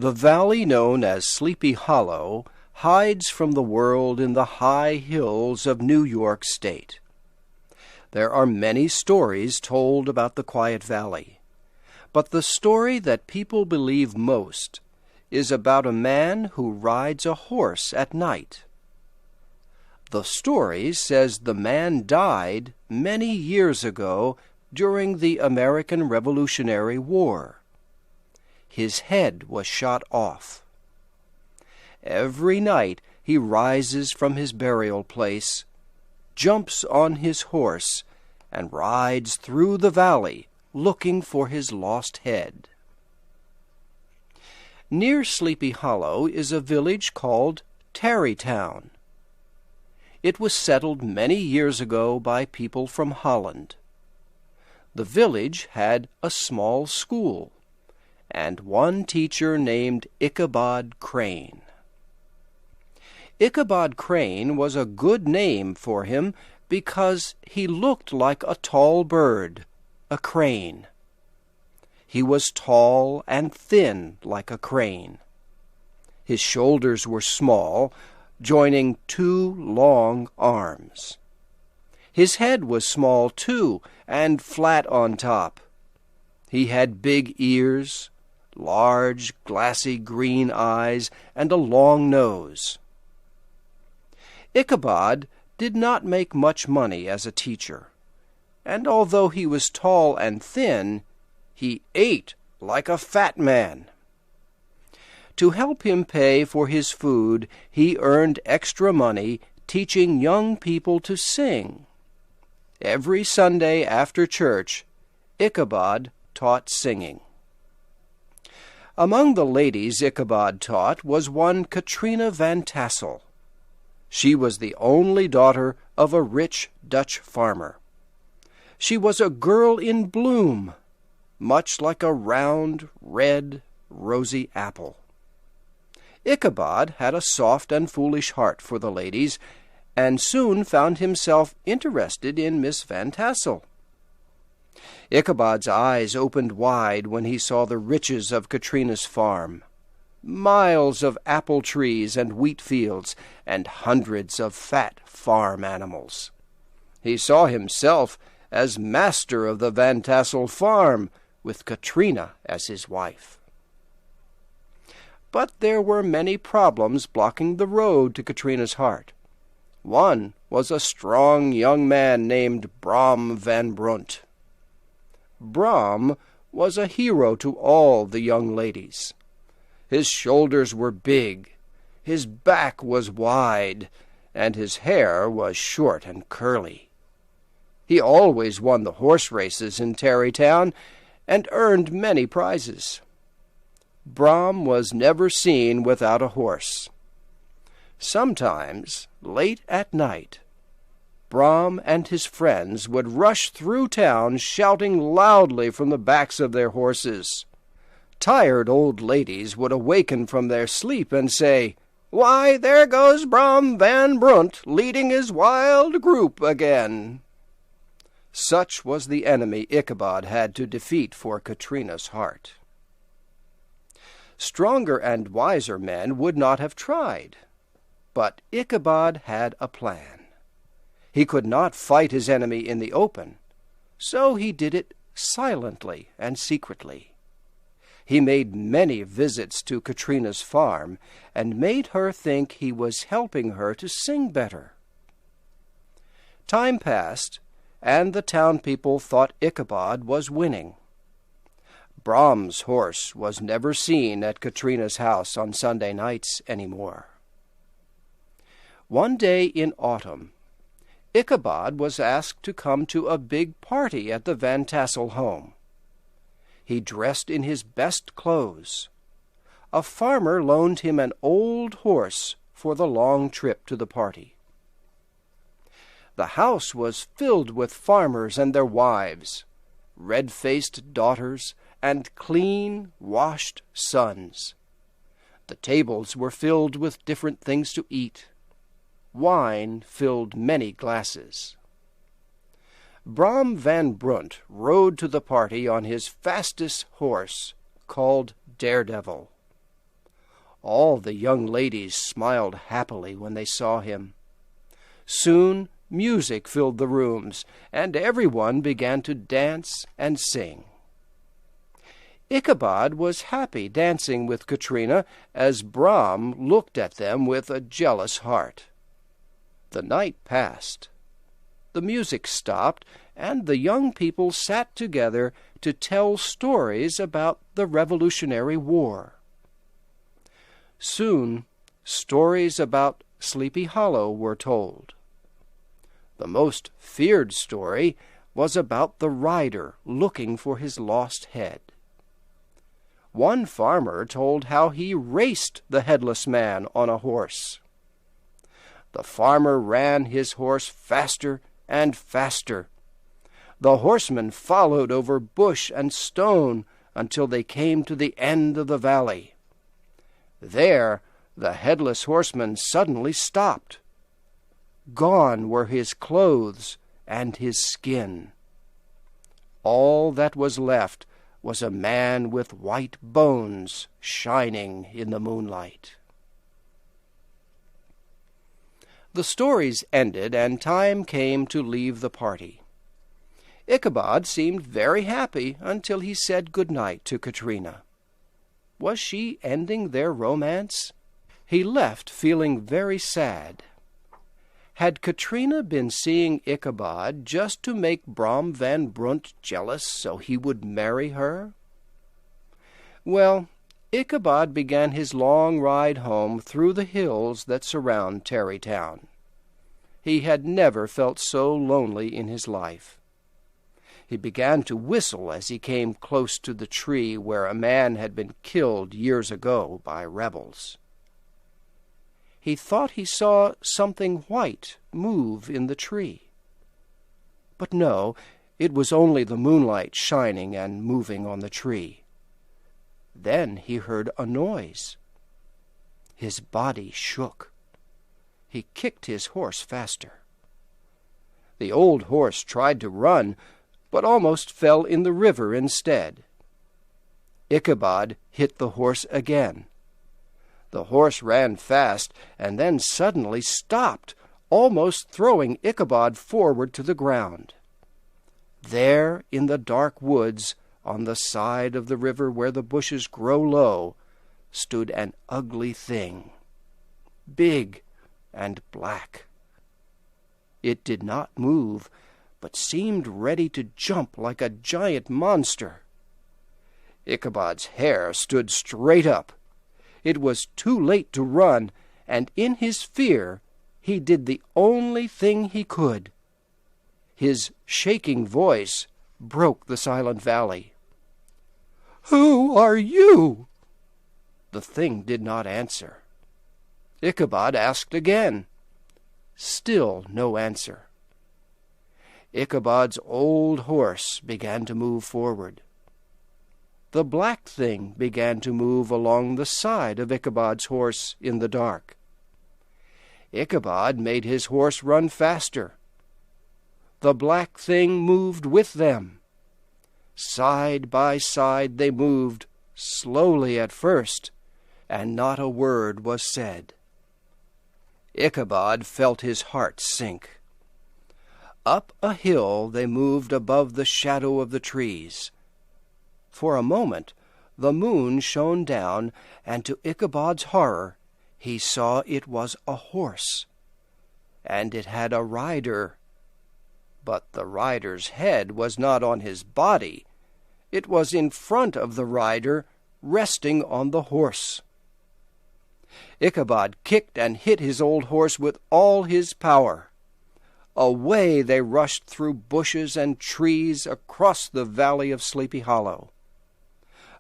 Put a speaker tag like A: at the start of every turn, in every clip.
A: The valley known as Sleepy Hollow hides from the world in the high hills of New York State. There are many stories told about the Quiet Valley, but the story that people believe most is about a man who rides a horse at night. The story says the man died many years ago during the American Revolutionary War. His head was shot off. Every night he rises from his burial place, jumps on his horse, and rides through the valley looking for his lost head. Near Sleepy Hollow is a village called Tarrytown. It was settled many years ago by people from Holland. The village had a small school and one teacher named Ichabod Crane. Ichabod Crane was a good name for him because he looked like a tall bird, a crane. He was tall and thin like a crane. His shoulders were small, joining two long arms. His head was small, too, and flat on top. He had big ears, large, glassy green eyes, and a long nose. Ichabod did not make much money as a teacher, and although he was tall and thin, he ate like a fat man. To help him pay for his food, he earned extra money teaching young people to sing. Every Sunday after church, Ichabod taught singing. Among the ladies Ichabod taught was one Katrina Van Tassel. She was the only daughter of a rich Dutch farmer. She was a girl in bloom, much like a round, red, rosy apple. Ichabod had a soft and foolish heart for the ladies, and soon found himself interested in Miss Van Tassel. Ichabod's eyes opened wide when he saw the riches of Katrina's farm. Miles of apple trees and wheat fields, and hundreds of fat farm animals. He saw himself as master of the Van Tassel farm, with Katrina as his wife. But there were many problems blocking the road to Katrina's heart. One was a strong young man named Brom Van Brunt. Brom was a hero to all the young ladies. His shoulders were big, his back was wide, and his hair was short and curly. He always won the horse races in Tarrytown and earned many prizes. Brom was never seen without a horse. Sometimes, late at night, Brom and his friends would rush through town shouting loudly from the backs of their horses. Tired old ladies would awaken from their sleep and say, "Why, there goes Brom Van Brunt leading his wild group again." Such was the enemy Ichabod had to defeat for Katrina's heart. Stronger and wiser men would not have tried, but Ichabod had a plan. He could not fight his enemy in the open, so he did it silently and secretly. He made many visits to Katrina's farm and made her think he was helping her to sing better. Time passed, and the town people thought Ichabod was winning. Brom's horse was never seen at Katrina's house on Sunday nights any more. One day in autumn, Ichabod was asked to come to a big party at the Van Tassel home. He dressed in his best clothes. A farmer loaned him an old horse for the long trip to the party. The house was filled with farmers and their wives, red-faced daughters, and clean, washed sons. The tables were filled with different things to eat. Wine filled many glasses. Brom Van Brunt rode to the party on his fastest horse, called Daredevil. All the young ladies smiled happily when they saw him. Soon music filled the rooms, and everyone began to dance and sing. Ichabod was happy dancing with Katrina as Brahm looked at them with a jealous heart. The night passed. The music stopped, and the young people sat together to tell stories about the Revolutionary War. Soon, stories about Sleepy Hollow were told. The most feared story was about the rider looking for his lost head. One farmer told how he raced the headless man on a horse. The farmer ran his horse faster and faster. The horseman followed over bush and stone until they came to the end of the valley. There, the headless horseman suddenly stopped. Gone were his clothes and his skin. All that was left was a man with white bones shining in the moonlight. The stories ended, and time came to leave the party. Ichabod seemed very happy until he said good night to Katrina. Was she ending their romance? He left feeling very sad. Had Katrina been seeing Ichabod just to make Brom van Brunt jealous so he would marry her? Well, Ichabod began his long ride home through the hills that surround Tarrytown. He had never felt so lonely in his life. He began to whistle as he came close to the tree where a man had been killed years ago by rebels. He thought he saw something white move in the tree. But no, it was only the moonlight shining and moving on the tree. Then he heard a noise. His body shook. He kicked his horse faster. The old horse tried to run, but almost fell in the river instead. Ichabod hit the horse again. The horse ran fast and then suddenly stopped, almost throwing Ichabod forward to the ground. There, in the dark woods, on the side of the river where the bushes grow low, stood an ugly thing, big and black. It did not move, but seemed ready to jump like a giant monster. Ichabod's hair stood straight up. It was too late to run, and in his fear he did the only thing he could. His shaking voice broke the silent valley. "Who are you?" The thing did not answer. Ichabod asked again. Still no answer. Ichabod's old horse began to move forward. The black thing began to move along the side of Ichabod's horse in the dark. Ichabod made his horse run faster. The black thing moved with them. Side by side they moved, slowly at first, and not a word was said. Ichabod felt his heart sink. Up a hill they moved above the shadow of the trees. For a moment the moon shone down, and to Ichabod's horror he saw it was a horse, and it had a rider. But the rider's head was not on his body. It was in front of the rider, resting on the horse. Ichabod kicked and hit his old horse with all his power. Away they rushed through bushes and trees across the valley of Sleepy Hollow.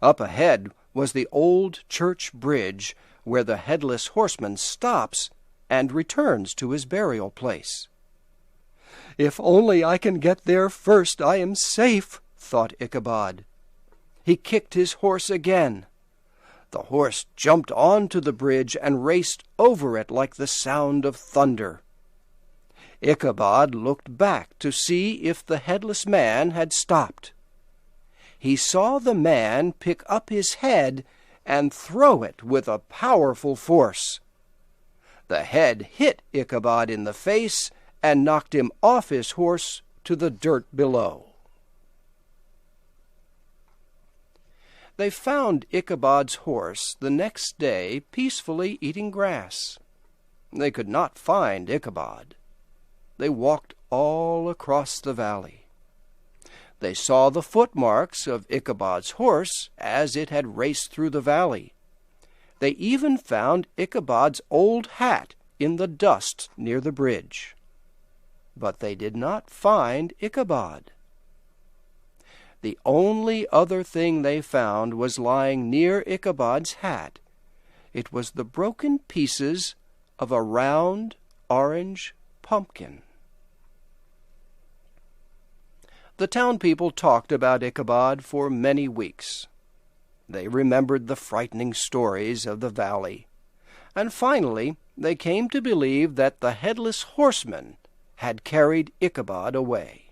A: Up ahead was the old church bridge where the headless horseman stops and returns to his burial place. "If only I can get there first, I am safe," thought Ichabod. He kicked his horse again. The horse jumped onto the bridge and raced over it like the sound of thunder. Ichabod looked back to see if the headless man had stopped. He saw the man pick up his head and throw it with a powerful force. The head hit Ichabod in the face and knocked him off his horse to the dirt below. They found Ichabod's horse the next day peacefully eating grass. They could not find Ichabod. They walked all across the valley. They saw the footmarks of Ichabod's horse as it had raced through the valley. They even found Ichabod's old hat in the dust near the bridge. But they did not find Ichabod. The only other thing they found was lying near Ichabod's hat. It was the broken pieces of a round orange pumpkin. The town people talked about Ichabod for many weeks. They remembered the frightening stories of the valley, and finally they came to believe that the headless horseman had carried Ichabod away.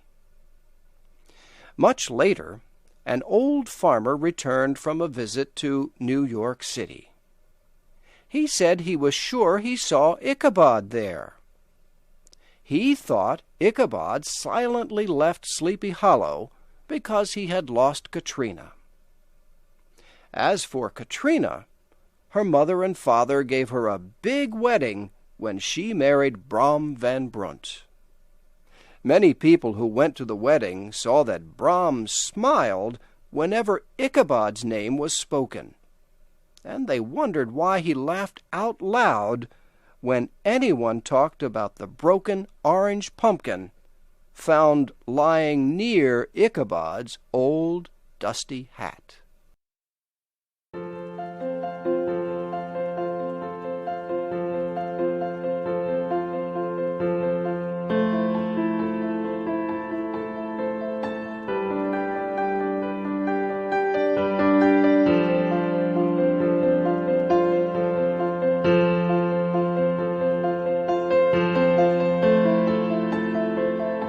A: Much later, an old farmer returned from a visit to New York City. He said he was sure he saw Ichabod there. He thought Ichabod silently left Sleepy Hollow because he had lost Katrina. As for Katrina, her mother and father gave her a big wedding when she married Brom Van Brunt. Many people who went to the wedding saw that Brom smiled whenever Ichabod's name was spoken, and they wondered why he laughed out loud when anyone talked about the broken orange pumpkin found lying near Ichabod's old dusty hat.